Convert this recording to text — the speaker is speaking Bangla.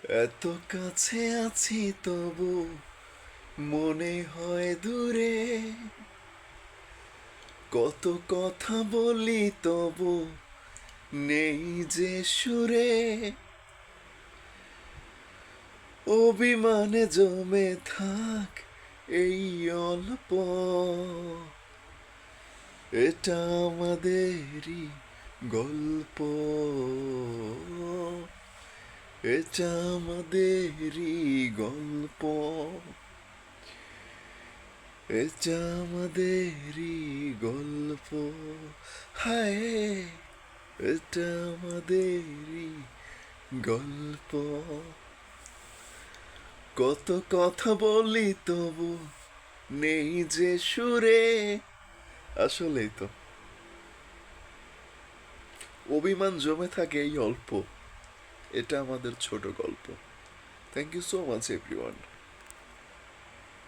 এত কাছে আছি তবু মনে হয় দূরে, কত কথা বলি তবু নেই যে সুরে, অভিমানে জমে থাক এই অল্প, এটা আমাদেরই গল্প, এটা আমাদেরই গল্প, এটা আমাদেরই গল্প, হায় এটা আমাদেরই গল্প, কত কথা বলি তবু নেই যে সুরে। আসলেই তো, অভিমান জমে থাকে এই অল্প, এটা আমাদের ছোট গল্প। Thank you so much everyone.